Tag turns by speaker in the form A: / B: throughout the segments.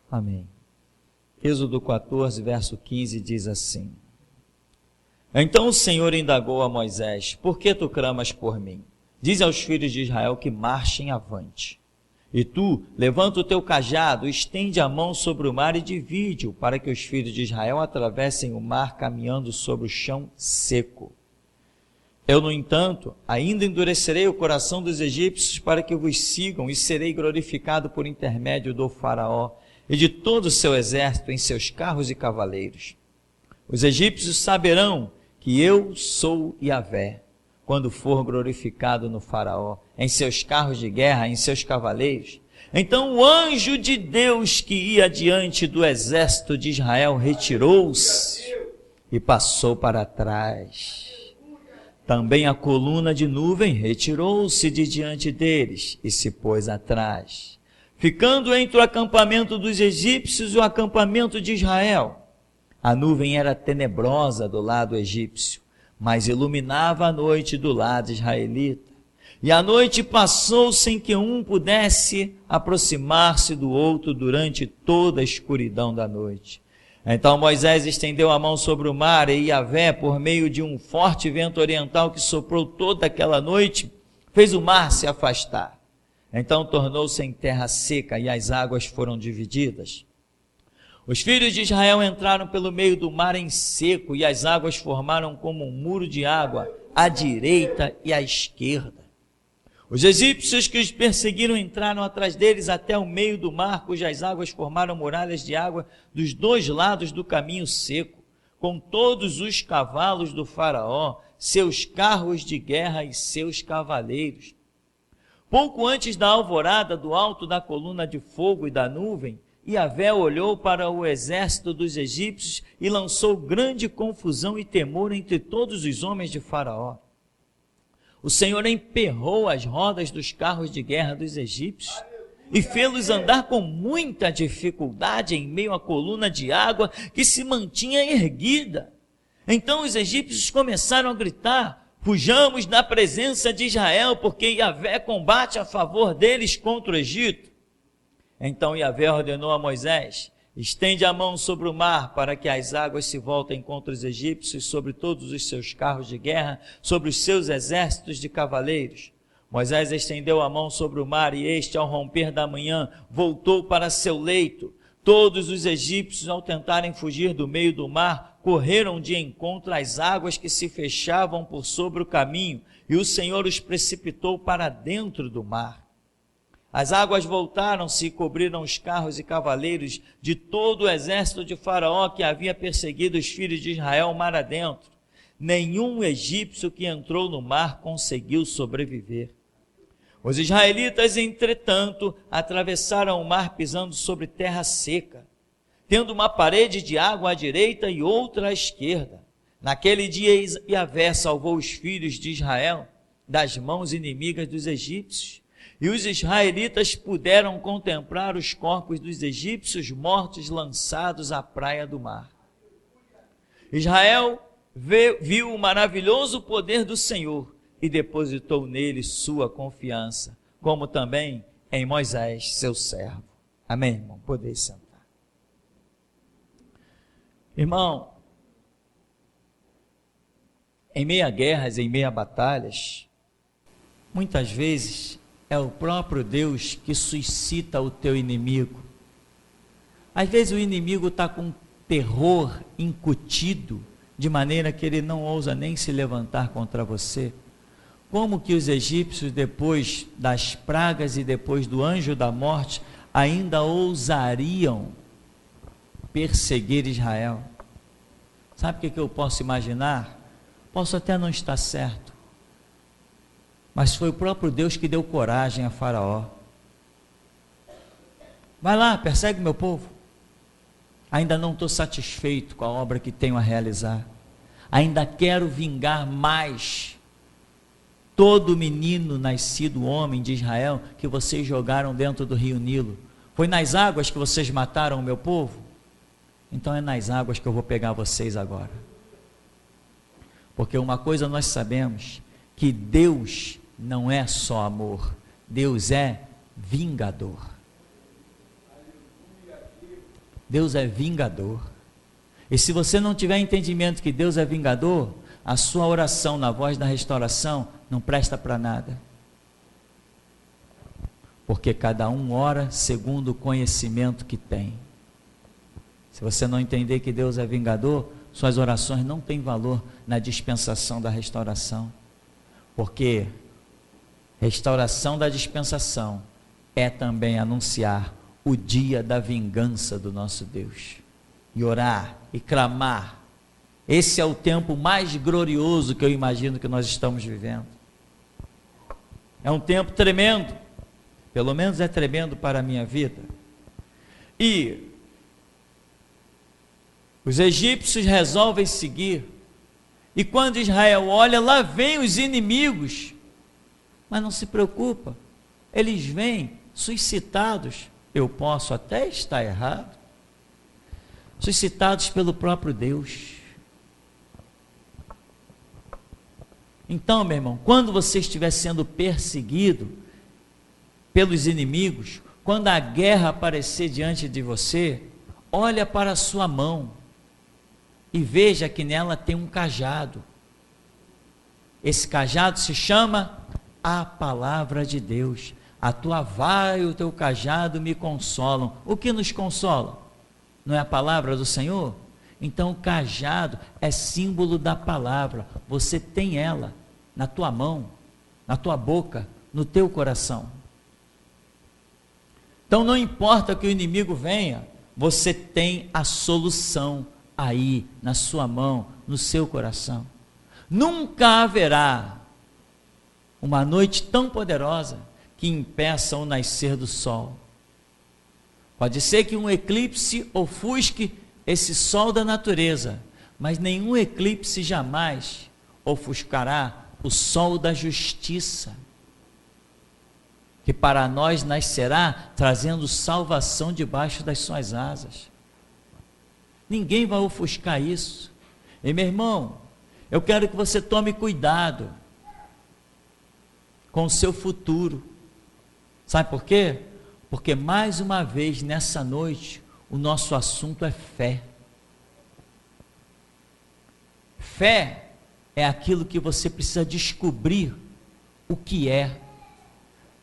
A: Amém. Êxodo 14, verso 15 diz assim: Então o Senhor indagou a Moisés: Por que tu clamas por mim? Diz aos filhos de Israel que marchem avante. E tu, levanta o teu cajado, estende a mão sobre o mar e divide-o, para que os filhos de Israel atravessem o mar caminhando sobre o chão seco. Eu, no entanto, ainda endurecerei o coração dos egípcios para que vos sigam, e serei glorificado por intermédio do Faraó e de todo o seu exército em seus carros e cavaleiros. Os egípcios saberão que eu sou Yahvé, quando for glorificado no Faraó, em seus carros de guerra, em seus cavaleiros. Então o anjo de Deus que ia diante do exército de Israel retirou-se e passou para trás. Também a coluna de nuvem retirou-se de diante deles e se pôs atrás, ficando entre o acampamento dos egípcios e o acampamento de Israel. A nuvem era tenebrosa do lado egípcio, mas iluminava a noite do lado israelita. E a noite passou sem que um pudesse aproximar-se do outro durante toda a escuridão da noite. Então Moisés estendeu a mão sobre o mar, e Yahvé, por meio de um forte vento oriental que soprou toda aquela noite, fez o mar se afastar. Então tornou-se em terra seca, e as águas foram divididas. Os filhos de Israel entraram pelo meio do mar em seco, e as águas formaram como um muro de água, à direita e à esquerda. Os egípcios que os perseguiram entraram atrás deles até o meio do mar, cujas águas formaram muralhas de água dos dois lados do caminho seco, com todos os cavalos do Faraó, seus carros de guerra e seus cavaleiros. Pouco antes da alvorada, do alto da coluna de fogo e da nuvem, Yahvé olhou para o exército dos egípcios e lançou grande confusão e temor entre todos os homens de Faraó. O Senhor emperrou as rodas dos carros de guerra dos egípcios e fê-los andar com muita dificuldade em meio à coluna de água que se mantinha erguida. Então os egípcios começaram a gritar: fujamos da presença de Israel, porque Yahvé combate a favor deles contra o Egito. Então Yahvé ordenou a Moisés: estende a mão sobre o mar, para que as águas se voltem contra os egípcios, sobre todos os seus carros de guerra, sobre os seus exércitos de cavaleiros. Moisés estendeu a mão sobre o mar, e este, ao romper da manhã, voltou para seu leito. Todos os egípcios, ao tentarem fugir do meio do mar, correram de encontro às águas que se fechavam por sobre o caminho, e o Senhor os precipitou para dentro do mar. As águas voltaram-se e cobriram os carros e cavaleiros de todo o exército de Faraó que havia perseguido os filhos de Israel mar adentro. Nenhum egípcio que entrou no mar conseguiu sobreviver. Os israelitas, entretanto, atravessaram o mar pisando sobre terra seca, tendo uma parede de água à direita e outra à esquerda. Naquele dia Yahvé salvou os filhos de Israel das mãos inimigas dos egípcios. E os israelitas puderam contemplar os corpos dos egípcios mortos lançados à praia do mar. Israel viu o maravilhoso poder do Senhor e depositou nele sua confiança, como também em Moisés, seu servo. Amém, irmão? Podeis sentar. Irmão, em meio a guerras, em meio a batalhas, muitas vezes é o próprio Deus que suscita o teu inimigo. Às vezes o inimigo está com terror incutido, de maneira que ele não ousa nem se levantar contra você. Como que os egípcios, depois das pragas e depois do anjo da morte, ainda ousariam perseguir Israel? Sabe o que eu posso imaginar? Posso até não estar certo, mas foi o próprio Deus que deu coragem a Faraó. Vai lá, persegue meu povo. Ainda não estou satisfeito com a obra que tenho a realizar. Ainda quero vingar mais todo menino nascido homem de Israel que vocês jogaram dentro do rio Nilo. Foi nas águas que vocês mataram o meu povo? Então é nas águas que eu vou pegar vocês agora. Porque uma coisa nós sabemos, que Deus não é só amor, Deus é vingador. Deus é vingador. E se você não tiver entendimento que Deus é vingador, a sua oração na voz da restauração não presta para nada. Porque cada um ora segundo o conhecimento que tem. Se você não entender que Deus é vingador, suas orações não têm valor na dispensação da restauração. Porque restauração da dispensação é também anunciar o dia da vingança do nosso Deus. E orar e clamar. Esse é o tempo mais glorioso que eu imagino que nós estamos vivendo. É um tempo tremendo. Pelo menos é tremendo para a minha vida. E os egípcios resolvem seguir. E quando Israel olha, lá vem os inimigos. Mas não se preocupa. Eles vêm suscitados. Eu posso até estar errado. Suscitados pelo próprio Deus. Então, meu irmão, quando você estiver sendo perseguido pelos inimigos, quando a guerra aparecer diante de você, olha para a sua mão e veja que nela tem um cajado. Esse cajado se chama a palavra de Deus. A tua vara e o teu cajado me consolam. O que nos consola? Não é a palavra do Senhor? Então o cajado é símbolo da palavra. Você tem ela na tua mão, na tua boca, no teu coração. Então não importa que o inimigo venha, você tem a solução aí na sua mão, no seu coração. Nunca haverá uma noite tão poderosa que impeça o nascer do sol. Pode ser que um eclipse ofusque esse sol da natureza, mas nenhum eclipse jamais ofuscará o sol da justiça, que para nós nascerá trazendo salvação debaixo das suas asas. Ninguém vai ofuscar isso. E meu irmão, eu quero que você tome cuidado com o seu futuro. Sabe por quê? Porque mais uma vez nessa noite o nosso assunto é fé. Fé é aquilo que você precisa descobrir o que é.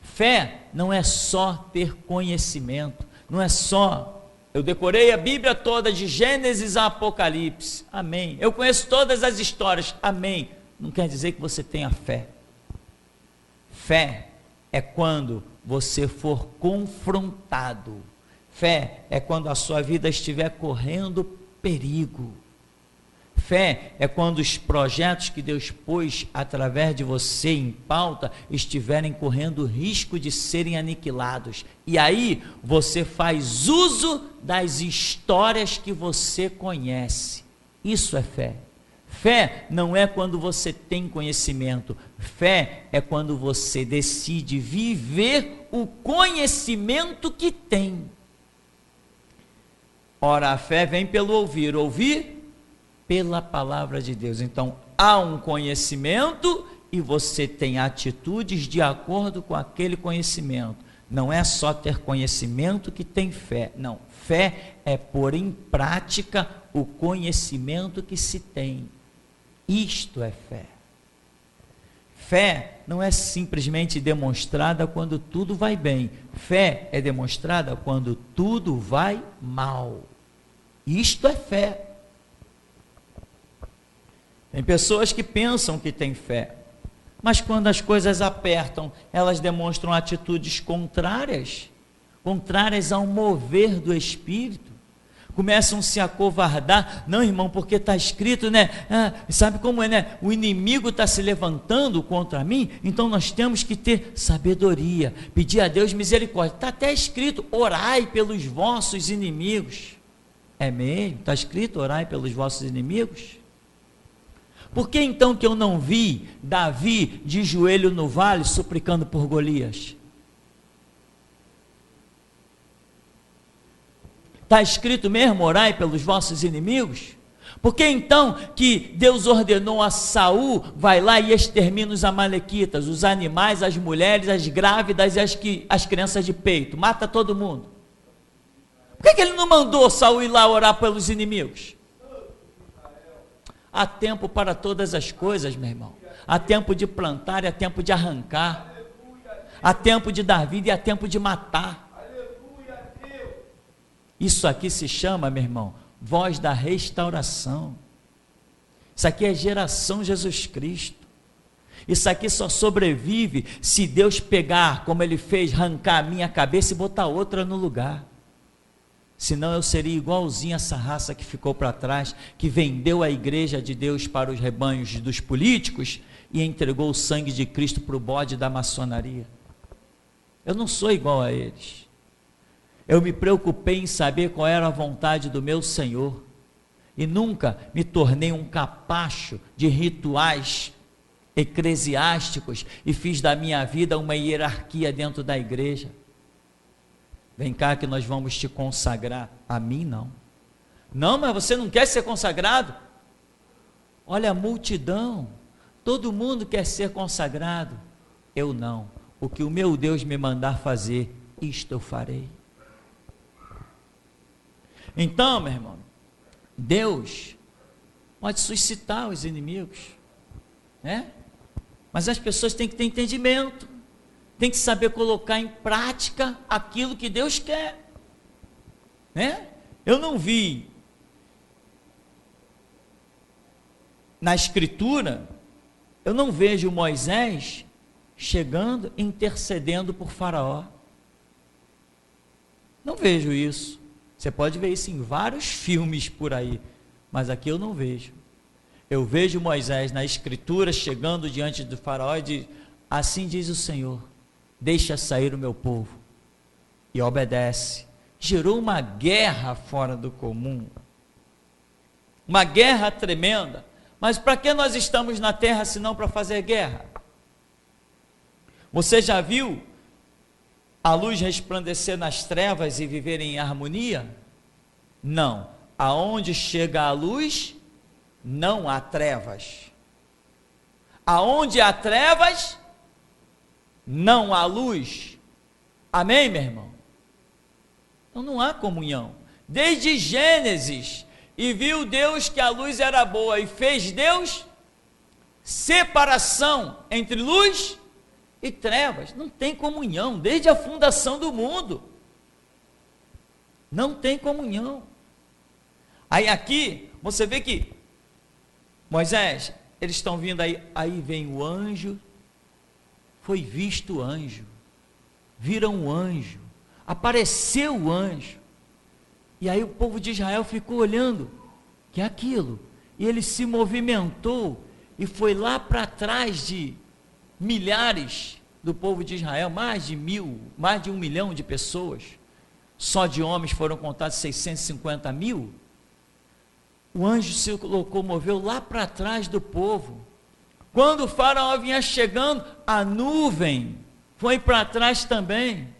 A: Fé não é só ter conhecimento, não é só, eu decorei a Bíblia toda de Gênesis a Apocalipse, amém. Eu conheço todas as histórias, amém. Não quer dizer que você tenha fé. Fé é quando você for confrontado. Fé é quando a sua vida estiver correndo perigo. Fé é quando os projetos que Deus pôs através de você em pauta estiverem correndo risco de serem aniquilados. E aí você faz uso das histórias que você conhece. Isso é fé. Fé não é quando você tem conhecimento. Fé é quando você decide viver o conhecimento que tem. Ora, a fé vem pelo ouvir, ouvir pela palavra de Deus. Então, há um conhecimento e você tem atitudes de acordo com aquele conhecimento. Não é só ter conhecimento que tem fé. Não, fé é pôr em prática o conhecimento que se tem. Isto é fé. Fé não é simplesmente demonstrada quando tudo vai bem. Fé é demonstrada quando tudo vai mal. Isto é fé. Tem pessoas que pensam que têm fé, mas quando as coisas apertam, elas demonstram atitudes contrárias ao mover do Espírito. Começam a se acovardar. Não, irmão, porque está escrito, né? Sabe como é, né? O inimigo está se levantando contra mim, então nós temos que ter sabedoria, pedir a Deus misericórdia. Está até escrito, orai pelos vossos inimigos. É mesmo? Está escrito, orai pelos vossos inimigos? Por que então que eu não vi Davi de joelho no vale suplicando por Golias? Está escrito mesmo, orai pelos vossos inimigos? Por que então que Deus ordenou a Saul, vai lá e extermina os amalequitas, os animais, as mulheres, as grávidas e as crianças de peito, mata todo mundo? Por que ele não mandou Saul ir lá orar pelos inimigos? Há tempo para todas as coisas, meu irmão. Há tempo de plantar e há tempo de arrancar. Há tempo de dar vida e há tempo de matar. Isso aqui se chama, meu irmão, voz da restauração. Isso aqui é geração Jesus Cristo. Isso aqui só sobrevive se Deus pegar, como Ele fez, arrancar a minha cabeça e botar outra no lugar. Senão eu seria igualzinho essa raça que ficou para trás, que vendeu a igreja de Deus para os rebanhos dos políticos e entregou o sangue de Cristo para o bode da maçonaria. Eu não sou igual a eles. Eu me preocupei em saber qual era a vontade do meu Senhor e nunca me tornei um capacho de rituais eclesiásticos e fiz da minha vida uma hierarquia dentro da igreja. Vem cá que nós vamos te consagrar. A mim não. Não, mas você não quer ser consagrado? Olha a multidão, todo mundo quer ser consagrado. Eu não. O que o meu Deus me mandar fazer, isto eu farei. Então, meu irmão, Deus pode suscitar os inimigos, né? Mas as pessoas têm que ter entendimento, têm que saber colocar em prática aquilo que Deus quer, né? Eu não vi na Escritura, eu não vejo Moisés chegando, intercedendo por Faraó. Não vejo isso. Você pode ver isso em vários filmes por aí, mas aqui eu não vejo. Eu vejo Moisés na Escritura chegando diante do Faraó e diz: assim diz o Senhor, deixa sair o meu povo. E obedece. Gerou uma guerra fora do comum, uma guerra tremenda. Mas para que nós estamos na terra senão para fazer guerra? Você já viu a luz resplandecer nas trevas e viver em harmonia? Não. Aonde chega a luz, não há trevas. Aonde há trevas, não há luz. Amém, meu irmão? Então não há comunhão. Desde Gênesis, e viu Deus que a luz era boa, e fez Deus separação entre luz e trevas. Não tem comunhão, desde a fundação do mundo. Não tem comunhão. Aí aqui, você vê que Moisés, eles estão vindo aí vem o anjo, foi visto o anjo, viram o anjo, apareceu o anjo, e aí o povo de Israel ficou olhando, que é aquilo, e ele se movimentou, e foi lá para trás de milhares do povo de Israel, mais de 1 milhão de pessoas, só de homens foram contados 650 mil, o anjo se locomoveu lá para trás do povo. Quando o faraó vinha chegando, a nuvem foi para trás também,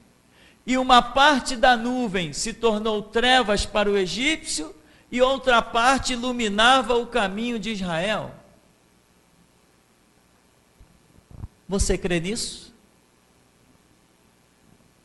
A: e uma parte da nuvem se tornou trevas para o egípcio, e outra parte iluminava o caminho de Israel. Você crê nisso?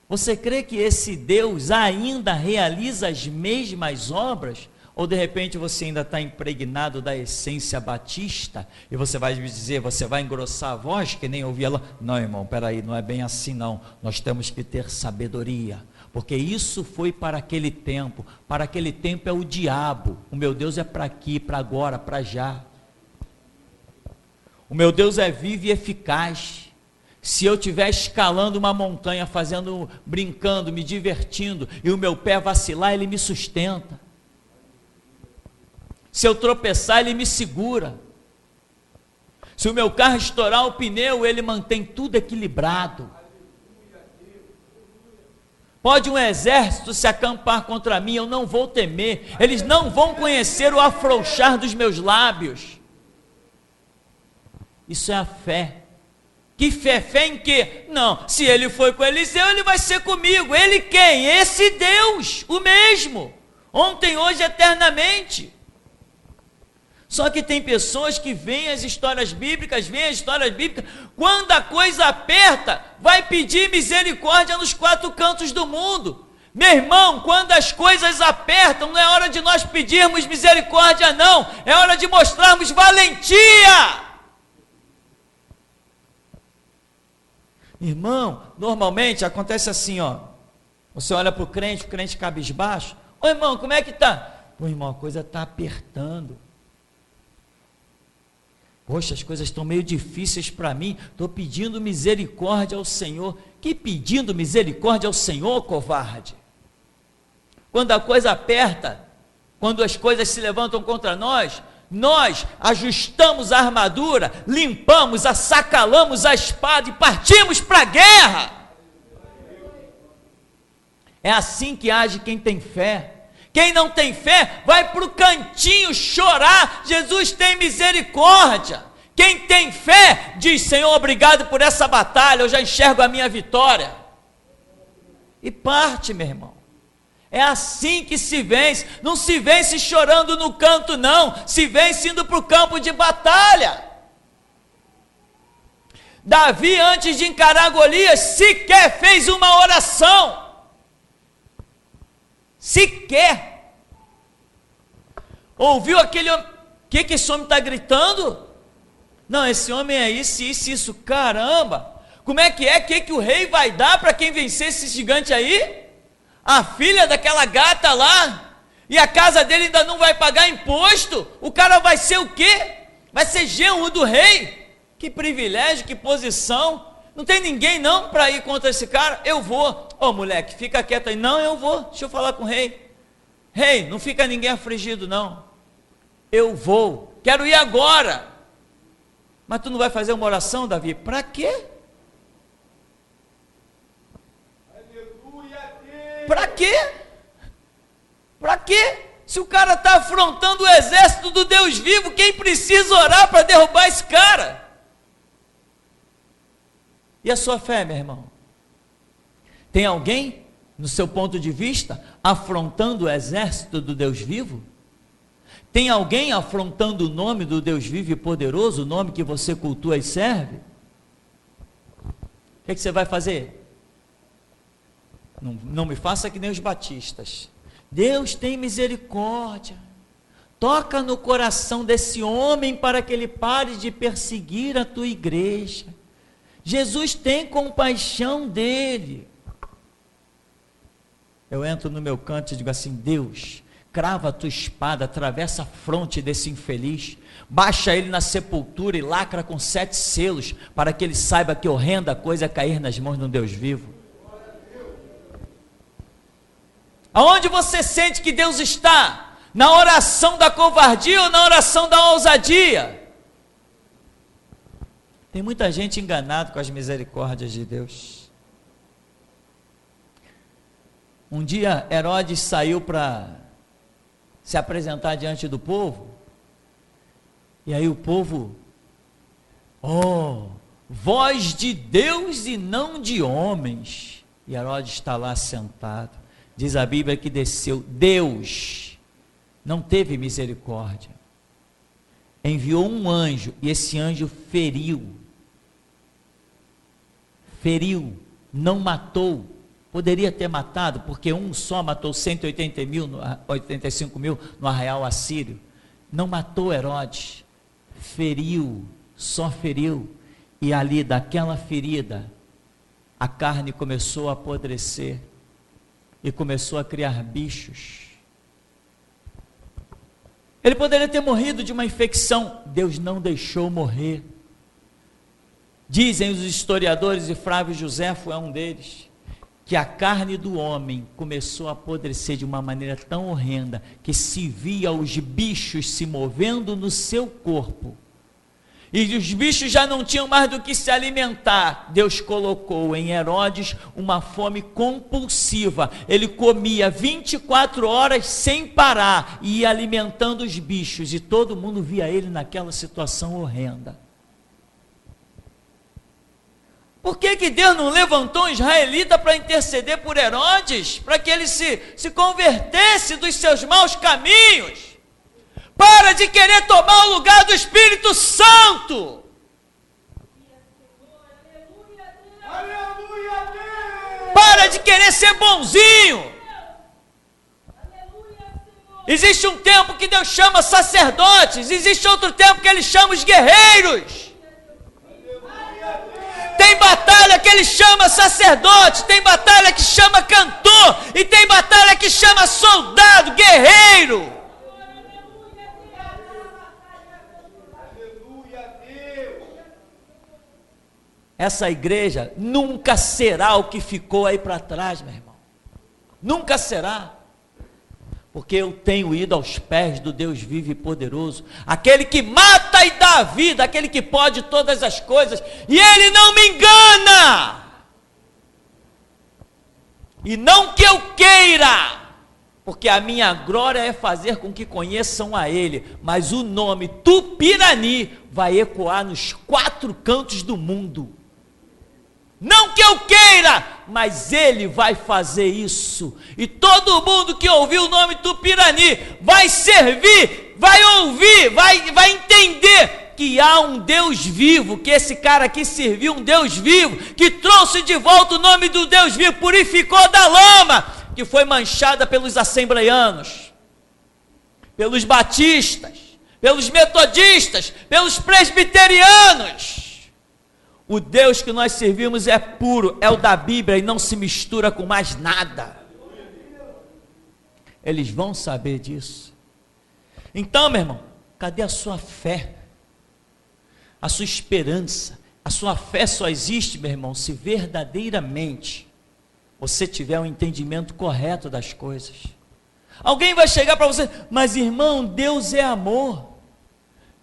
A: Você crê que esse Deus ainda realiza as mesmas obras? Ou de repente você ainda está impregnado da essência batista, e você vai me dizer, você vai engrossar a voz, que nem ouvia ela? Não, irmão, peraí, não é bem assim não, nós temos que ter sabedoria, porque isso foi para aquele tempo é o diabo, o meu Deus é para aqui, para agora, para já, o meu Deus é vivo e eficaz. Se eu estiver escalando uma montanha, brincando, me divertindo, e o meu pé vacilar, ele me sustenta. Se eu tropeçar, ele me segura. Se o meu carro estourar o pneu, ele mantém tudo equilibrado. Pode um exército se acampar contra mim, eu não vou temer. Eles não vão conhecer o afrouxar dos meus lábios. Isso é a fé. Que fé? Fé em quê? Não, se ele foi com Eliseu, ele vai ser comigo. Ele quem? Esse Deus, o mesmo. Ontem, hoje, eternamente. Só que tem pessoas que veem as histórias bíblicas, quando a coisa aperta, vai pedir misericórdia nos 4 cantos do mundo. Meu irmão, quando as coisas apertam, não é hora de nós pedirmos misericórdia, não. É hora de mostrarmos valentia. Irmão, normalmente acontece assim, ó. Você olha para o crente cabisbaixo. Ô irmão, como é que está? Pô, irmão, a coisa está apertando. Poxa, as coisas estão meio difíceis para mim. Estou pedindo misericórdia ao Senhor. Que pedindo misericórdia ao Senhor, covarde? Quando a coisa aperta, quando as coisas se levantam contra nós, nós ajustamos a armadura, limpamos, assacalamos a espada e partimos para a guerra. É assim que age quem tem fé. Quem não tem fé, vai para o cantinho chorar. Jesus tem misericórdia. Quem tem fé, diz: Senhor, obrigado por essa batalha, eu já enxergo a minha vitória. E parte, meu irmão. É assim que se vence. Não se vence chorando no canto, não. Se vence indo para o campo de batalha. Davi, antes de encarar Golias, sequer fez uma oração. Sequer. Ouviu aquele homem? O que esse homem está gritando? Não, esse homem é isso. Caramba, como é que é? O que o rei vai dar para quem vencer esse gigante aí? A filha daquela gata lá? E a casa dele ainda não vai pagar imposto? O cara vai ser o quê? Vai ser genro do rei? Que privilégio, que posição. Não tem ninguém não para ir contra esse cara? Eu vou. Ô moleque, fica quieto aí. Não, eu vou. Deixa eu falar com o rei. Rei, não fica ninguém afligido não. Eu vou. Quero ir agora. Mas tu não vai fazer uma oração, Davi? Para quê? Para quê? Para quê? Se o cara está afrontando o exército do Deus vivo, quem precisa orar para derrubar esse cara? E a sua fé, meu irmão? Tem alguém, no seu ponto de vista, afrontando o exército do Deus vivo? Tem alguém afrontando o nome do Deus vivo e poderoso, o nome que você cultua e serve? O que você vai fazer? Não me faça que nem os batistas. Deus tem misericórdia. Toca no coração desse homem para que ele pare de perseguir a tua igreja. Jesus tem compaixão dele. Eu entro no meu canto e digo assim: Deus, crava a tua espada, atravessa a fronte desse infeliz, baixa ele na sepultura e lacra com 7 selos, para que ele saiba que horrenda coisa é cair nas mãos de um Deus vivo. Aonde você sente que Deus está? Na oração da covardia ou na oração da ousadia? Tem muita gente enganada com as misericórdias de Deus. Um dia Herodes saiu para se apresentar diante do povo, e aí o povo: voz de Deus e não de homens. E Herodes está lá sentado. Diz a Bíblia que desceu. Deus não teve misericórdia, enviou um anjo, e esse anjo feriu, não matou. Poderia ter matado, porque um só matou 85 mil no arraial assírio. Não matou Herodes, feriu, só feriu. E ali daquela ferida, a carne começou a apodrecer e começou a criar bichos. Ele poderia ter morrido de uma infecção. Deus não deixou morrer. Dizem os historiadores, e Flávio Josefo é um deles, que a carne do homem começou a apodrecer de uma maneira tão horrenda, que se via os bichos se movendo no seu corpo, e os bichos já não tinham mais do que se alimentar. Deus colocou em Herodes uma fome compulsiva. Ele comia 24 horas sem parar, e ia alimentando os bichos, e todo mundo via ele naquela situação horrenda. Por que Deus não levantou um israelita para interceder por Herodes, para que ele se convertesse dos seus maus caminhos? Para de querer tomar o lugar do Espírito Santo. Para de querer ser bonzinho. Existe um tempo que Deus chama sacerdotes, existe outro tempo que Ele chama os guerreiros. Tem batalha que Ele chama sacerdote, tem batalha que chama cantor, e tem batalha que chama soldado, guerreiro. Essa igreja nunca será o que ficou aí para trás, meu irmão. Nunca será. Porque eu tenho ido aos pés do Deus vivo e poderoso, aquele que mata e dá a vida, aquele que pode todas as coisas, e Ele não me engana. E não que eu queira, porque a minha glória é fazer com que conheçam a Ele, mas o nome Tupirani vai ecoar nos 4 cantos do mundo. Não que eu queira, mas Ele vai fazer isso, e todo mundo que ouvir o nome Tupirani vai servir, vai ouvir, vai entender que há um Deus vivo, que esse cara aqui serviu um Deus vivo, que trouxe de volta o nome do Deus vivo, purificou da lama, que foi manchada pelos assembleianos, pelos batistas, pelos metodistas, pelos presbiterianos. O Deus que nós servimos é puro, é o da Bíblia e não se mistura com mais nada. Eles vão saber disso. Então, meu irmão, cadê a sua fé? A sua esperança? A sua fé só existe, meu irmão, se verdadeiramente você tiver um entendimento correto das coisas. Alguém vai chegar para você, mas irmão, Deus é amor.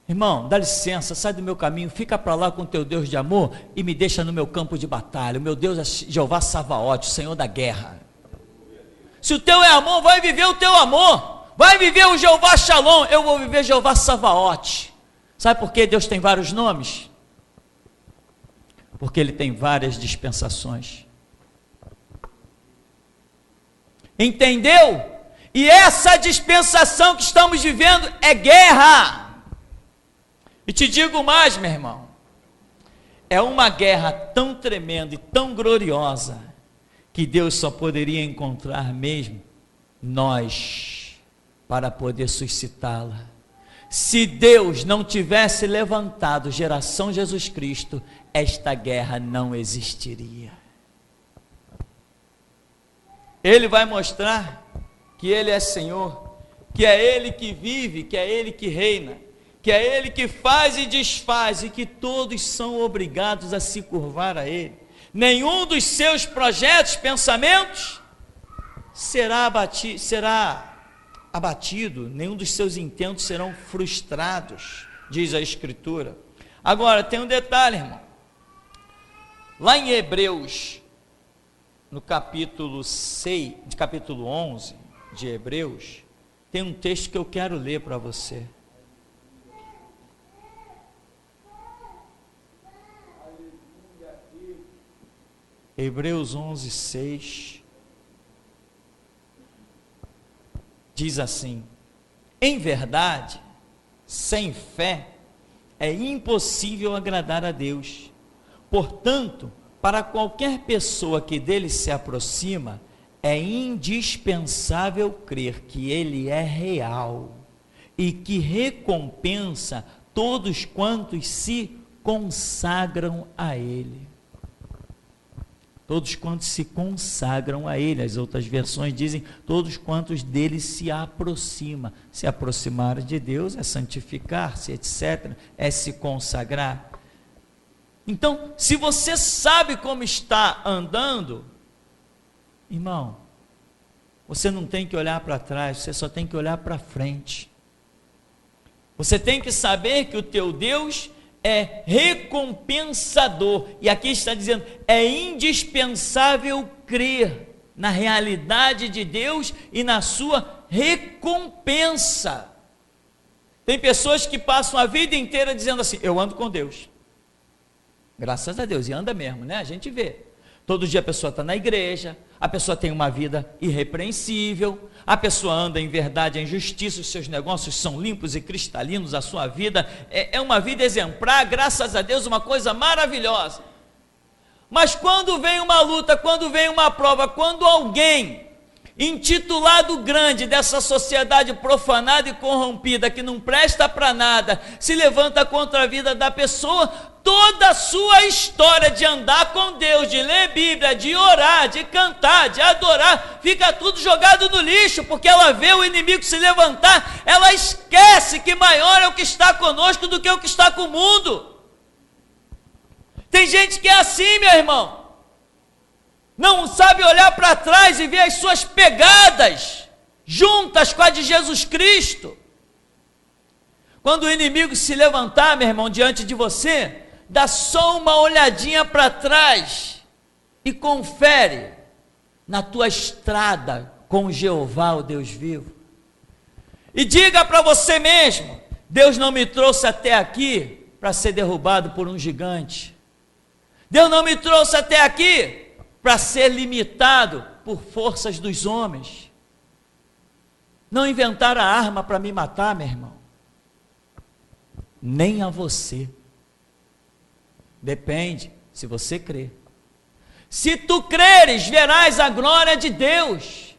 A: Irmão, dá licença, sai do meu caminho, fica para lá com o teu Deus de amor e me deixa no meu campo de batalha. O meu Deus é Jeová Savaote, o Senhor da guerra. Se o teu é amor, vai viver o teu amor, vai viver o Jeová Shalom, eu vou viver Jeová Savaote. Sabe por que Deus tem vários nomes? Porque Ele tem várias dispensações. Entendeu? E essa dispensação que estamos vivendo é guerra. E te digo mais, meu irmão, é uma guerra tão tremenda e tão gloriosa, que Deus só poderia encontrar mesmo nós, para poder suscitá-la. Se Deus não tivesse levantado geração Jesus Cristo, esta guerra não existiria. Ele vai mostrar que Ele é Senhor, que é Ele que vive, que é Ele que reina, que é Ele que faz e desfaz, e que todos são obrigados a se curvar a Ele. Nenhum dos seus projetos, pensamentos, será abatido, nenhum dos seus intentos serão frustrados, diz a Escritura. Agora, tem um detalhe, irmão. Lá em Hebreus, no capítulo 11 de Hebreus, tem um texto que eu quero ler para você. Hebreus 11, 6, diz assim: em verdade, sem fé, é impossível agradar a Deus. Portanto, para qualquer pessoa que dele se aproxima, é indispensável crer que Ele é real e que recompensa todos quantos se consagram a Ele. Todos quantos se consagram a Ele. As outras versões dizem, todos quantos dele se aproxima. Se aproximar de Deus é santificar-se, etc., é se consagrar. Então, se você sabe como está andando, irmão, você não tem que olhar para trás, você só tem que olhar para frente. Você tem que saber que o teu Deus é recompensador, e aqui está dizendo, é indispensável crer na realidade de Deus e na sua recompensa. Tem pessoas que passam a vida inteira dizendo assim, eu ando com Deus, graças a Deus, e anda mesmo, né? A gente vê, todo dia a pessoa está na igreja, a pessoa tem uma vida irrepreensível, a pessoa anda em verdade, em justiça, os seus negócios são limpos e cristalinos, a sua vida é uma vida exemplar, graças a Deus, uma coisa maravilhosa. Mas quando vem uma luta, quando vem uma prova, quando alguém intitulado grande dessa sociedade profanada e corrompida, que não presta para nada, se levanta contra a vida da pessoa, toda a sua história de andar com Deus, de ler Bíblia, de orar, de cantar, de adorar, fica tudo jogado no lixo, porque ela vê o inimigo se levantar, ela esquece que maior é o que está conosco do que o que está com o mundo. Tem gente que é assim, meu irmão, não sabe olhar para trás e ver as suas pegadas juntas com a de Jesus Cristo. Quando o inimigo se levantar, meu irmão, diante de você, dá só uma olhadinha para trás e confere na tua estrada com Jeová, o Deus vivo. E diga para você mesmo: Deus não me trouxe até aqui para ser derrubado por um gigante. Deus não me trouxe até aqui para ser limitado por forças dos homens. Não inventaram a arma para me matar, meu irmão. Nem a você. Depende, se você crê. Se tu creres, verás a glória de Deus.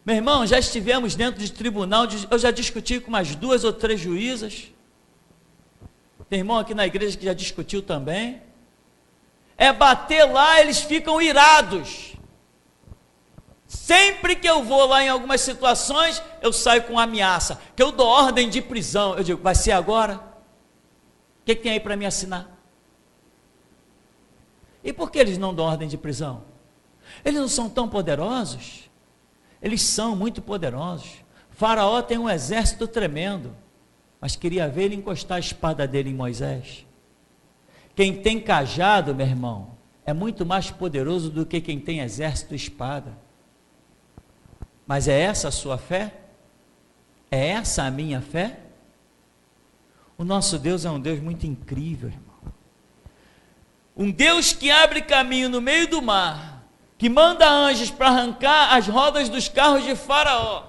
A: Meu irmão, já estivemos dentro de tribunal, eu já discuti com umas 2 ou 3 juízas. Tem irmão aqui na igreja que já discutiu também. É bater lá, eles ficam irados. Sempre que eu vou lá em algumas situações, eu saio com ameaça, que eu dou ordem de prisão. Eu digo: vai ser agora? O que tem aí para me assinar? E por que eles não dão ordem de prisão? Eles não são tão poderosos? Eles são muito poderosos. Faraó tem um exército tremendo, mas queria ver ele encostar a espada dele em Moisés. Quem tem cajado, meu irmão, é muito mais poderoso do que quem tem exército e espada. Mas é essa a sua fé? É essa a minha fé? O nosso Deus é um Deus muito incrível, irmão. Um Deus que abre caminho no meio do mar, que manda anjos para arrancar as rodas dos carros de Faraó,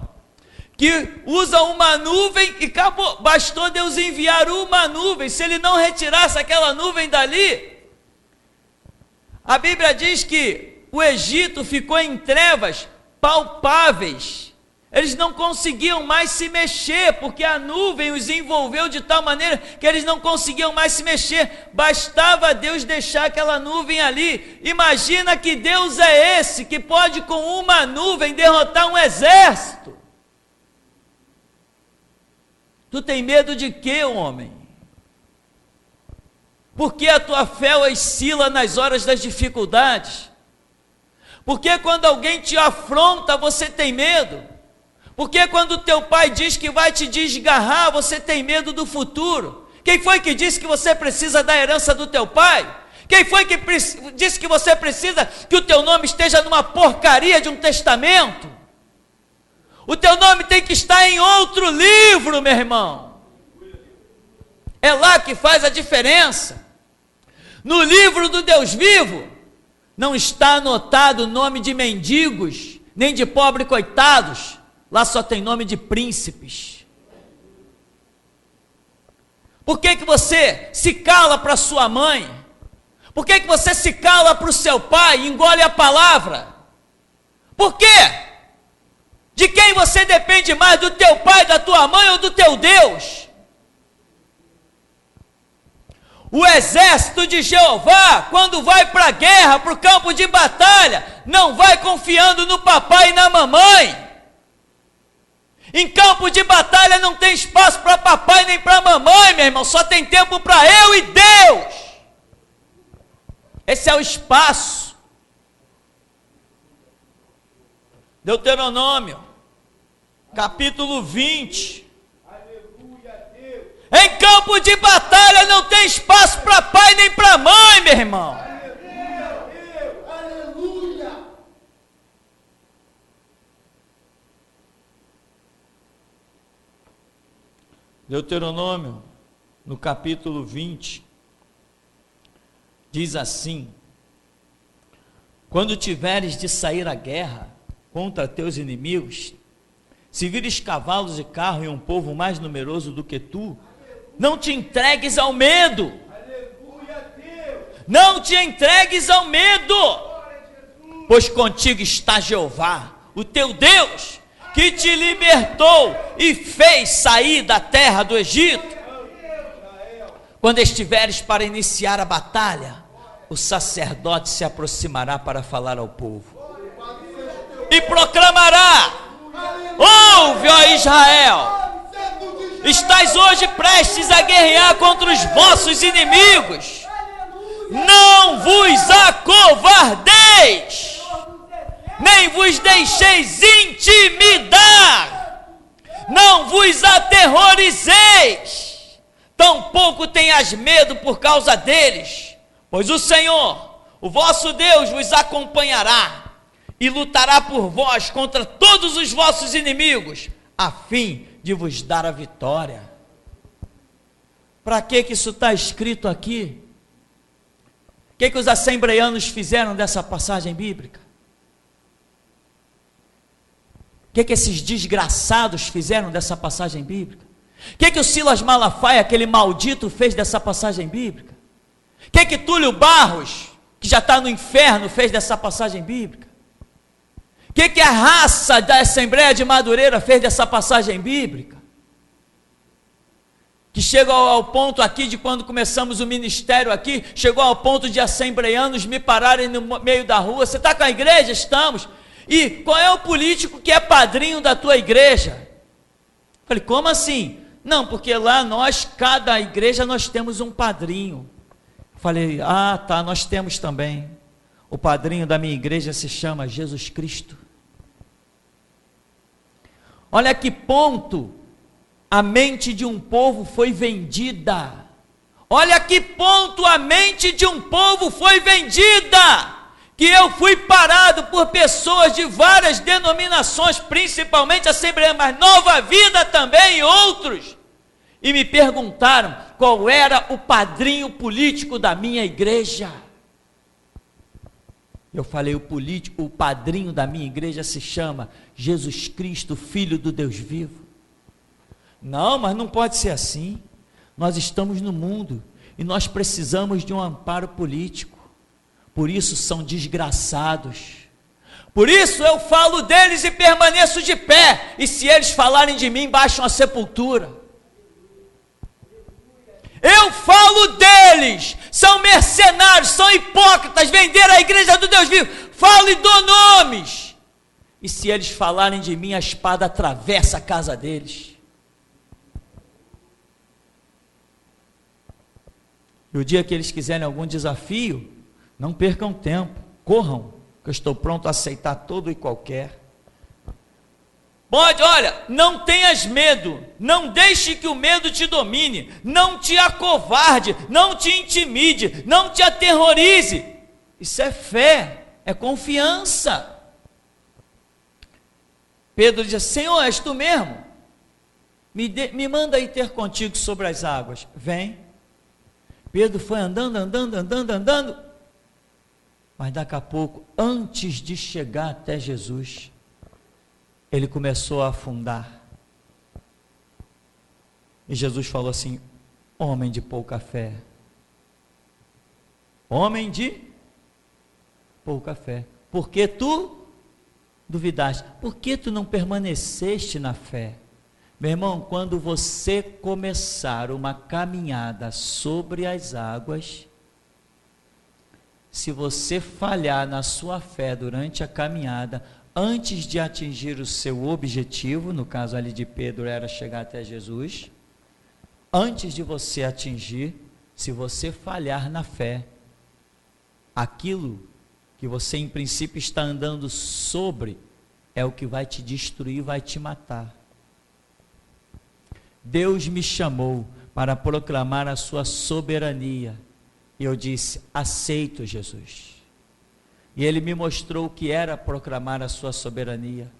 A: que usa uma nuvem e acabou, bastou Deus enviar uma nuvem. Se ele não retirasse aquela nuvem dali, a Bíblia diz que o Egito ficou em trevas palpáveis. Eles não conseguiam mais se mexer, porque a nuvem os envolveu de tal maneira que eles não conseguiam mais se mexer. Bastava Deus deixar aquela nuvem ali. Imagina que Deus é esse que pode com uma nuvem derrotar um exército. Tu tem medo de quê, homem? Por que a tua fé oscila nas horas das dificuldades? Porque quando alguém te afronta, você tem medo? Porque quando teu pai diz que vai te desgarrar, você tem medo do futuro? Quem foi que disse que você precisa da herança do teu pai? Quem foi que disse que você precisa que o teu nome esteja numa porcaria de um testamento? O teu nome tem que estar em outro livro, meu irmão. É lá que faz a diferença. No livro do Deus vivo, não está anotado o nome de mendigos, nem de pobres coitados. Lá só tem nome de príncipes. Por que você se cala para sua mãe? Por que você se cala para o seu pai e engole a palavra? Por quê? De quem você depende mais, do teu pai, da tua mãe ou do teu Deus? O exército de Jeová, quando vai para a guerra, para o campo de batalha, não vai confiando no papai e na mamãe. Em campo de batalha não tem espaço para papai nem para mamãe, meu irmão, só tem tempo para eu e Deus. Esse é o espaço. Deuteronômio, capítulo 20. Em campo de batalha não tem espaço para pai nem para mãe, meu irmão. Deuteronômio, no capítulo 20, diz assim: quando tiveres de sair à guerra contra teus inimigos, se vires cavalos e carro e um povo mais numeroso do que tu, não te entregues ao medo. Não te entregues ao medo. pois contigo está Jeová, o teu Deus, que te libertou e fez sair da terra do Egito. Quando estiveres para iniciar a batalha, o sacerdote se aproximará para falar ao povo e proclamará: ouve, ó Israel, estais hoje prestes a guerrear contra os vossos inimigos, não vos acovardeis, nem vos deixeis intimidar, não vos aterrorizeis, tampouco tenhas medo por causa deles, pois o Senhor, o vosso Deus, vos acompanhará e lutará por vós contra todos os vossos inimigos, a fim de vos dar a vitória. Para que isso está escrito aqui? O que os assembleianos fizeram dessa passagem bíblica? O que esses desgraçados fizeram dessa passagem bíblica? O que o Silas Malafaia, aquele maldito, fez dessa passagem bíblica? O que Túlio Barros, que já está no inferno, fez dessa passagem bíblica? O que a raça da Assembleia de Madureira fez dessa passagem bíblica? Que chega ao ponto aqui de quando começamos o ministério aqui, chegou ao ponto de assembleianos me pararem no meio da rua: você está com a igreja? Estamos. E qual é o político que é padrinho da tua igreja? Falei, como assim? Não, porque lá cada igreja nós temos um padrinho. Falei, tá, nós temos também. O padrinho da minha igreja se chama Jesus Cristo. Olha que ponto a mente de um povo foi vendida. Olha que ponto a mente de um povo foi vendida. Que eu fui parado por pessoas de várias denominações, principalmente Assembleia, mas Nova Vida também e outros, e me perguntaram qual era o padrinho político da minha igreja. Eu falei, o padrinho da minha igreja se chama Jesus Cristo, Filho do Deus vivo. Não, mas não pode ser assim. Nós estamos no mundo e nós precisamos de um amparo político. Por isso são desgraçados. Por isso eu falo deles e permaneço de pé. E se eles falarem de mim, baixam a sepultura. Eu falo deles. São mercenários, são hipócritas, venderam a igreja do Deus vivo. Falo e dou nomes. E se eles falarem de mim, a espada atravessa a casa deles. E o dia que eles quiserem algum desafio, não percam tempo, corram, que eu estou pronto a aceitar todo e qualquer. Olha, não tenhas medo, não deixe que o medo te domine, não te acovarde, não te intimide, não te aterrorize. Isso é fé, é confiança. Pedro diz: Senhor, és tu mesmo? Me manda ir ter contigo sobre as águas. Vem. Pedro foi andando, mas daqui a pouco, antes de chegar até Jesus, ele começou a afundar. E Jesus falou assim: homem de pouca fé. Homem de pouca fé. Por que tu duvidaste? Por que tu não permaneceste na fé? Meu irmão, quando você começar uma caminhada sobre as águas, se você falhar na sua fé durante a caminhada, antes de atingir o seu objetivo, no caso ali de Pedro era chegar até Jesus, antes de você atingir, se você falhar na fé, aquilo que você em princípio está andando sobre, é o que vai te destruir, vai te matar. Deus me chamou para proclamar a sua soberania, e eu disse: aceito, Jesus. E ele me mostrou o que era proclamar a sua soberania.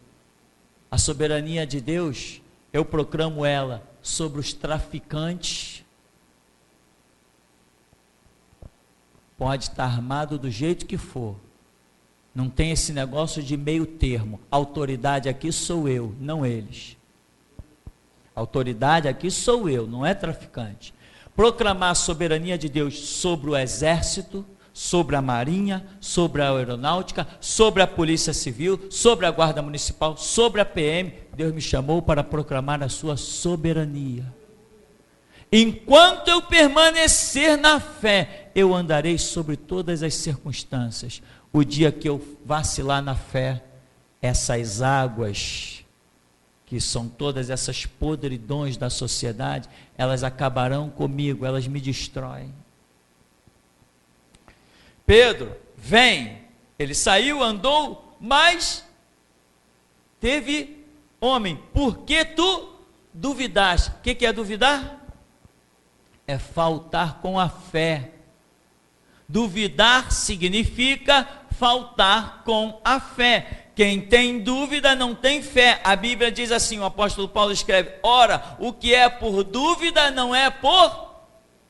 A: A soberania de Deus, eu proclamo ela sobre os traficantes. Pode estar armado do jeito que for, não tem esse negócio de meio termo. A autoridade aqui sou eu, não eles. A autoridade aqui sou eu, não é traficante. Proclamar a soberania de Deus sobre o exército, sobre a Marinha, sobre a Aeronáutica, sobre a Polícia Civil, sobre a Guarda Municipal, sobre a PM. Deus me chamou para proclamar a sua soberania. Enquanto eu permanecer na fé, eu andarei sobre todas as circunstâncias. O dia que eu vacilar na fé, essas águas, que são todas essas podridões da sociedade, elas acabarão comigo, elas me destroem. Pedro, vem. Ele saiu, andou, mas teve homem. Por que tu duvidaste? O que é duvidar? É faltar com a fé. Duvidar significa faltar com a fé. Quem tem dúvida não tem fé. A Bíblia diz assim, o apóstolo Paulo escreve: ora, o que é por dúvida não é por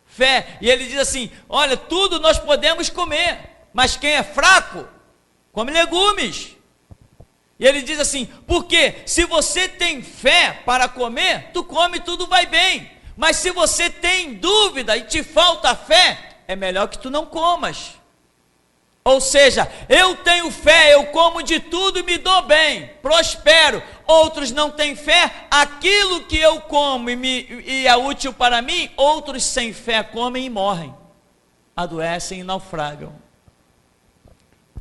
A: fé. E ele diz assim: olha, tudo nós podemos comer, mas quem é fraco, come legumes. E ele diz assim, porque se você tem fé para comer, tu come, tudo vai bem. Mas se você tem dúvida e te falta fé, é melhor que tu não comas. Ou seja, eu tenho fé, eu como de tudo e me dou bem, prospero. Outros não têm fé, aquilo que eu como e é útil para mim, outros sem fé comem e morrem, adoecem e naufragam.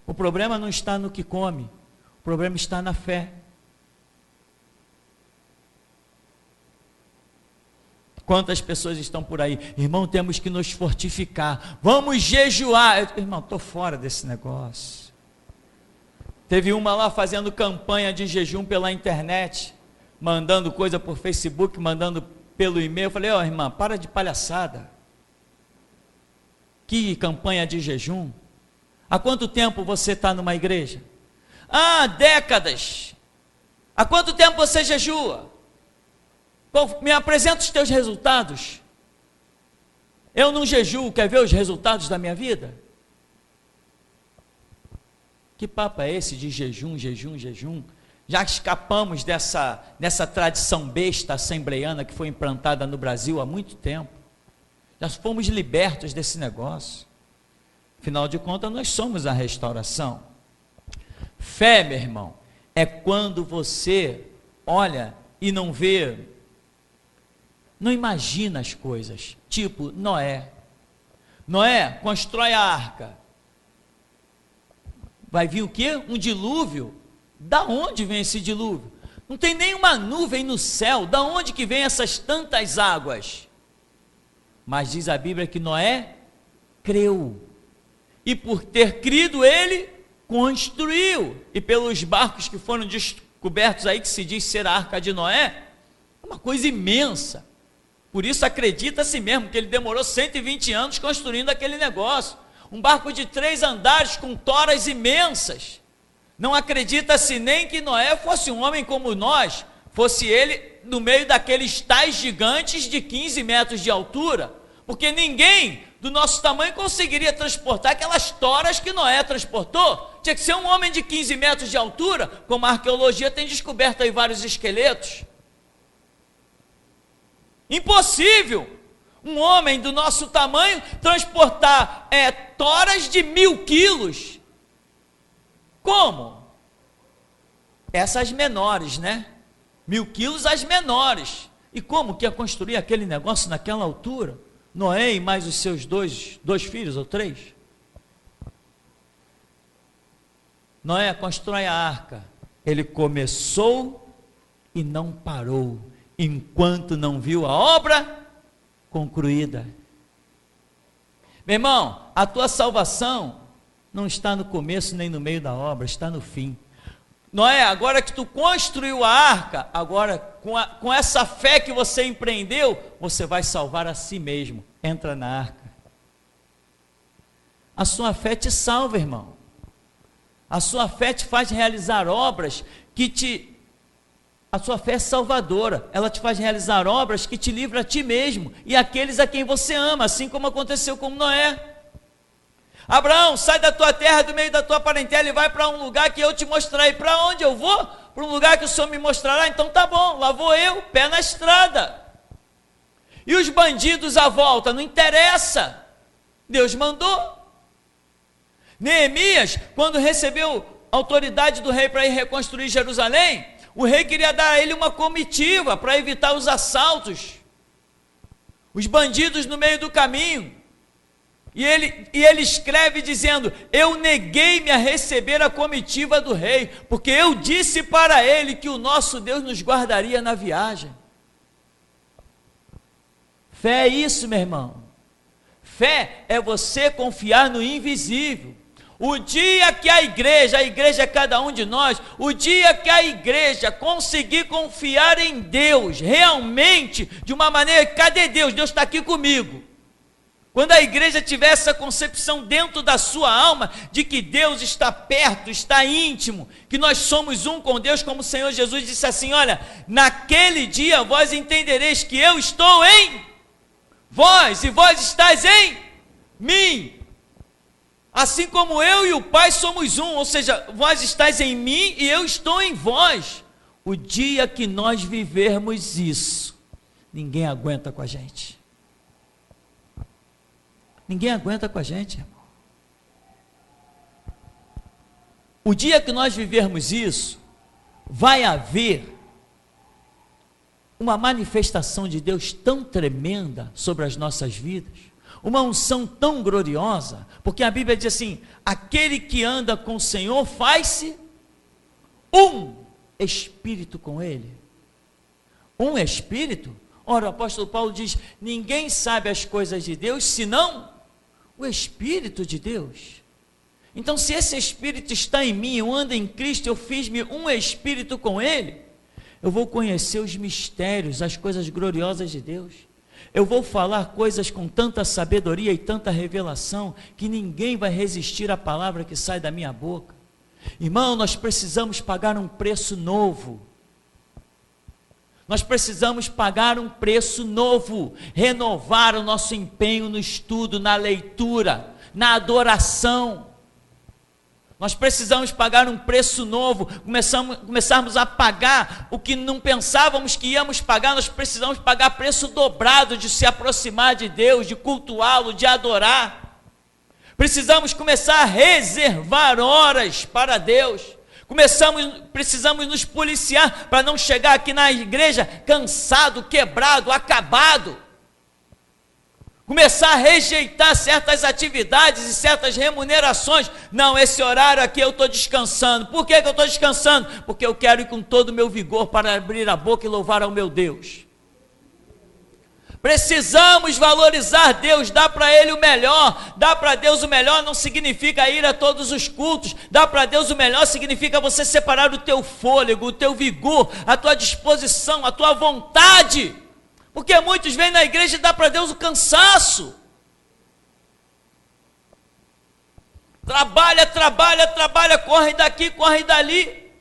A: O problema não está no que come, o problema está na fé. Quantas pessoas estão por aí? Irmão, temos que nos fortificar, vamos jejuar. Irmão, estou fora desse negócio. Teve uma lá fazendo campanha de jejum pela internet, mandando coisa por Facebook, mandando pelo e-mail. Eu falei, irmã, para de palhaçada. Que campanha de jejum? Há quanto tempo você está numa igreja? Décadas. Há quanto tempo você jejua? Me apresenta os teus resultados. Eu não jejuo, quer ver os resultados da minha vida? Que papo é esse de jejum, jejum, jejum? Já escapamos dessa tradição besta assembleiana que foi implantada no Brasil há muito tempo. Já fomos libertos desse negócio. Afinal de contas, nós somos a restauração. Fé, meu irmão, é quando você olha e não vê, não imagina as coisas, tipo Noé. Noé constrói a arca. Vai vir o quê? Um dilúvio. Da onde vem esse dilúvio? Não tem nenhuma nuvem no céu. Da onde que vem essas tantas águas? Mas diz a Bíblia que Noé creu. E por ter crido, ele construiu. E pelos barcos que foram descobertos aí, que se diz ser a arca de Noé, uma coisa imensa. Por isso acredita-se mesmo que ele demorou 120 anos construindo aquele negócio. Um barco de 3 andares com toras imensas. Não acredita-se nem que Noé fosse um homem como nós, fosse ele no meio daqueles tais gigantes de 15 metros de altura, porque ninguém do nosso tamanho conseguiria transportar aquelas toras que Noé transportou. Tinha que ser um homem de 15 metros de altura, como a arqueologia tem descoberto aí vários esqueletos. Impossível um homem do nosso tamanho transportar toras de 1000 quilos. Como? Essas menores, né? 1000 quilos as menores. E como que ia construir aquele negócio naquela altura? Noé e mais os seus dois filhos ou 3? Noé constrói a arca. Ele começou e não parou, enquanto não viu a obra concluída. Meu irmão, a tua salvação não está no começo nem no meio da obra, está no fim. Noé, agora que tu construiu a arca, agora com essa fé que você empreendeu, você vai salvar a si mesmo. Entra na arca. A sua fé te salva, irmão. A sua fé te faz realizar obras a sua fé é salvadora, ela te faz realizar obras que te livram a ti mesmo e aqueles a quem você ama, assim como aconteceu com Noé. Abraão, sai da tua terra, do meio da tua parentela e vai para um lugar que eu te mostrarei. Para onde eu vou? Para um lugar que o Senhor me mostrará. Então tá bom, lá vou eu, pé na estrada. E os bandidos à volta, não interessa, Deus mandou. Neemias, quando recebeu autoridade do rei para ir reconstruir Jerusalém, o rei queria dar a ele uma comitiva para evitar os assaltos, os bandidos no meio do caminho. E ele escreve dizendo: eu neguei-me a receber a comitiva do rei, porque eu disse para ele que o nosso Deus nos guardaria na viagem. Fé é isso, meu irmão. Fé é você confiar no invisível. O dia que a igreja é cada um de nós, o dia que a igreja conseguir confiar em Deus, realmente, de uma maneira, cadê Deus? Deus está aqui comigo. Quando a igreja tiver essa concepção dentro da sua alma, de que Deus está perto, está íntimo, que nós somos um com Deus, como o Senhor Jesus disse assim: olha, naquele dia vós entendereis que eu estou em vós, e vós estáis em mim, assim como eu e o Pai somos um, ou seja, vós estáis em mim e eu estou em vós. O dia que nós vivermos isso, ninguém aguenta com a gente. Ninguém aguenta com a gente, irmão. O dia que nós vivermos isso, vai haver uma manifestação de Deus tão tremenda sobre as nossas vidas, uma unção tão gloriosa, porque a Bíblia diz assim: aquele que anda com o Senhor faz-se um espírito com Ele. Um espírito? Ora, o apóstolo Paulo diz: ninguém sabe as coisas de Deus, senão o Espírito de Deus. Então, se esse Espírito está em mim, eu ando em Cristo, eu fiz-me um espírito com Ele, eu vou conhecer os mistérios, as coisas gloriosas de Deus. Eu vou falar coisas com tanta sabedoria e tanta revelação, que ninguém vai resistir à palavra que sai da minha boca. Irmão, nós precisamos pagar um preço novo. Nós precisamos pagar um preço novo, renovar o nosso empenho no estudo, na leitura, na adoração. Nós precisamos pagar um preço novo, começarmos a pagar o que não pensávamos que íamos pagar. Nós precisamos pagar preço dobrado de se aproximar de Deus, de cultuá-lo, de adorar. Precisamos começar a reservar horas para Deus. Precisamos nos policiar para não chegar aqui na igreja cansado, quebrado, acabado. Começar a rejeitar certas atividades e certas remunerações. Não, esse horário aqui eu estou descansando. Por que eu estou descansando? Porque eu quero ir com todo o meu vigor para abrir a boca e louvar ao meu Deus. Precisamos valorizar Deus, dar para Ele o melhor. Dar para Deus o melhor não significa ir a todos os cultos. Dar para Deus o melhor significa você separar o teu fôlego, o teu vigor, a tua disposição, a tua vontade. Porque muitos vêm na igreja e dão para Deus o cansaço. Trabalha, corre daqui, corre dali.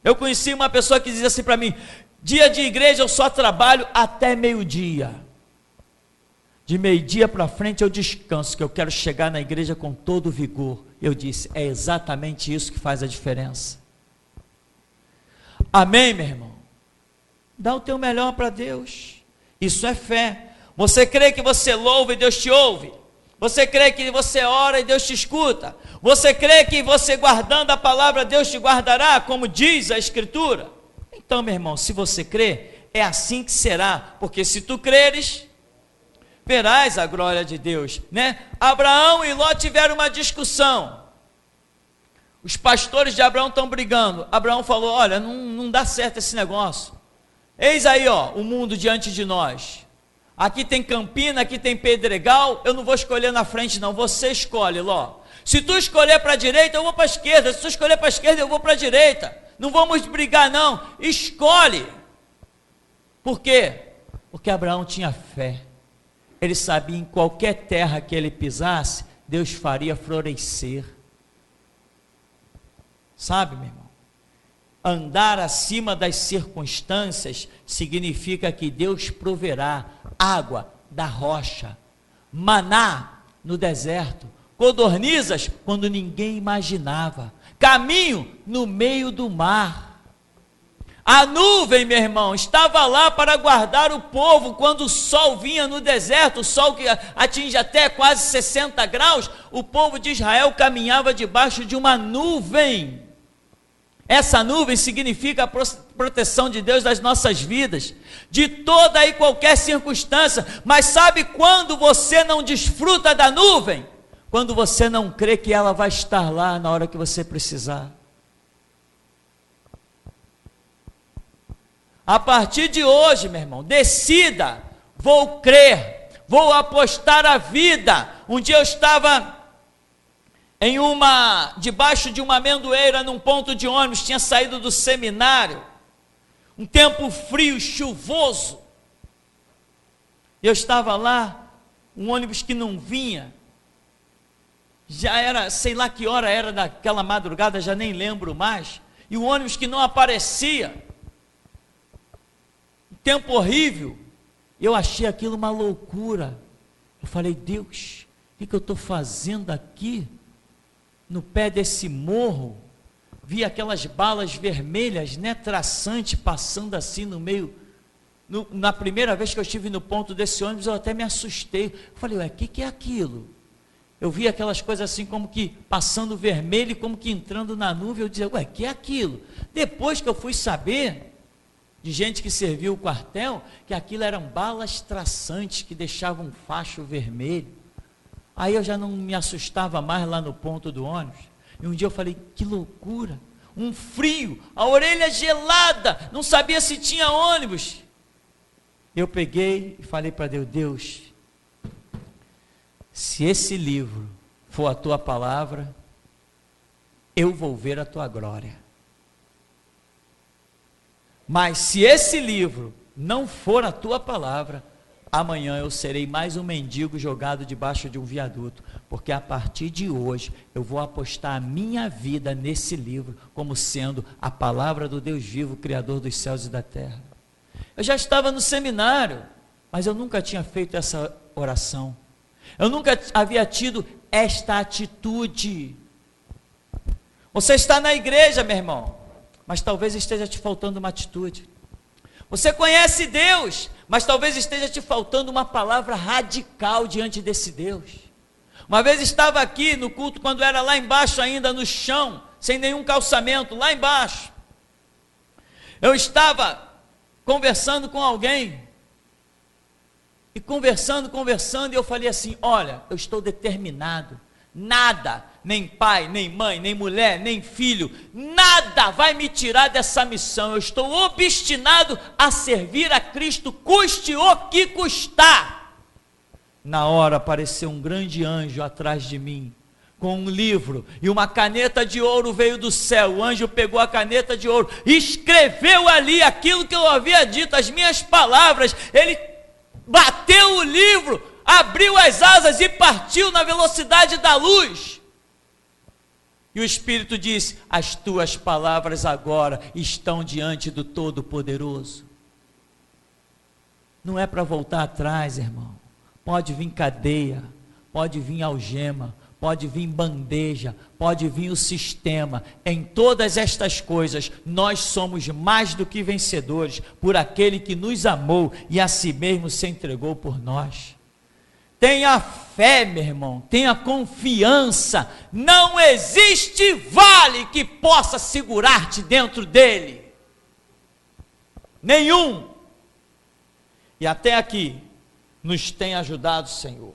A: Eu conheci uma pessoa que dizia assim para mim: dia de igreja eu só trabalho até meio-dia. De meio-dia para frente eu descanso, que eu quero chegar na igreja com todo o vigor. Eu disse: é exatamente isso que faz a diferença. Amém, meu irmão? Dá o teu melhor para Deus. Isso é fé. Você crê que você louva e Deus te ouve? Você crê que você ora e Deus te escuta? Você crê que você guardando a palavra Deus te guardará, como diz a Escritura? Então, meu irmão, se você crê, é assim que será, porque se tu creres, verás a glória de Deus, né? Abraão e Ló tiveram uma discussão. Os pastores de Abraão estão brigando. Abraão falou: olha, não dá certo esse negócio. Eis aí, ó, o mundo diante de nós. Aqui tem Campina, aqui tem Pedregal. Eu não vou escolher na frente não, você escolhe, Ló. Se tu escolher para a direita, eu vou para a esquerda. Se tu escolher para a esquerda, eu vou para a direita. Não vamos brigar não, escolhe. Por quê? Porque Abraão tinha fé. Ele sabia em qualquer terra que ele pisasse, Deus faria florescer. Sabe, meu irmão? Andar acima das circunstâncias significa que Deus proverá água da rocha, maná no deserto, codornizas quando ninguém imaginava, caminho no meio do mar. A nuvem, meu irmão, estava lá para guardar o povo quando o sol vinha no deserto, o sol que atinge até quase 60 graus, o povo de Israel caminhava debaixo de uma nuvem. Essa nuvem significa a proteção de Deus das nossas vidas, de toda e qualquer circunstância. Mas sabe quando você não desfruta da nuvem? Quando você não crê que ela vai estar lá na hora que você precisar. A partir de hoje, meu irmão, decida, vou crer, vou apostar a vida. Um dia eu estava debaixo de uma amendoeira, num ponto de ônibus, tinha saído do seminário, um tempo frio, chuvoso, eu estava lá, um ônibus que não vinha, já era, sei lá que hora era daquela madrugada, já nem lembro mais, e o ônibus que não aparecia, tempo horrível, eu achei aquilo uma loucura. Eu falei, Deus, o que eu estou fazendo aqui, no pé desse morro? Vi aquelas balas vermelhas, né, traçante, passando assim no meio. Na primeira vez que eu estive no ponto desse ônibus, eu até me assustei. Eu falei, ué, o que é aquilo? Eu vi aquelas coisas assim, como que passando vermelho, como que entrando na nuvem. Eu dizia, ué, o que é aquilo? Depois que eu fui saber, de gente que serviu o quartel, que aquilo eram balas traçantes que deixavam um facho vermelho. Aí eu já não me assustava mais lá no ponto do ônibus. E um dia eu falei, que loucura, um frio, a orelha gelada, não sabia se tinha ônibus. Eu peguei e falei para Deus, Deus, se esse livro for a tua palavra, eu vou ver a tua glória. Mas se esse livro não for a tua palavra, amanhã eu serei mais um mendigo jogado debaixo de um viaduto, porque a partir de hoje eu vou apostar a minha vida nesse livro, como sendo a palavra do Deus vivo, Criador dos céus e da terra. Eu já estava no seminário, mas eu nunca tinha feito essa oração, eu nunca havia tido esta atitude. Você está na igreja, meu irmão, mas talvez esteja te faltando uma atitude. Você conhece Deus, mas talvez esteja te faltando uma palavra radical diante desse Deus. Uma vez estava aqui no culto, quando era lá embaixo ainda, no chão, sem nenhum calçamento, lá embaixo. Eu estava conversando com alguém, e conversando, e eu falei assim, olha, eu estou determinado, nada, nem pai, nem mãe, nem mulher, nem filho, nada vai me tirar dessa missão. Eu estou obstinado a servir a Cristo, custe o que custar. Na hora apareceu um grande anjo atrás de mim, com um livro e uma caneta de ouro veio do céu. O anjo pegou a caneta de ouro, escreveu ali aquilo que eu havia dito, as minhas palavras. Ele bateu o livro, abriu as asas e partiu na velocidade da luz. E o Espírito disse, as tuas palavras agora estão diante do Todo-Poderoso. Não é para voltar atrás, irmão. Pode vir cadeia, pode vir algema, pode vir bandeja, pode vir o sistema. Em todas estas coisas, nós somos mais do que vencedores, por aquele que nos amou e a si mesmo se entregou por nós. Tenha fé, meu irmão, tenha confiança, não existe vale que possa segurar-te dentro dele, nenhum. E até aqui, nos tem ajudado o Senhor.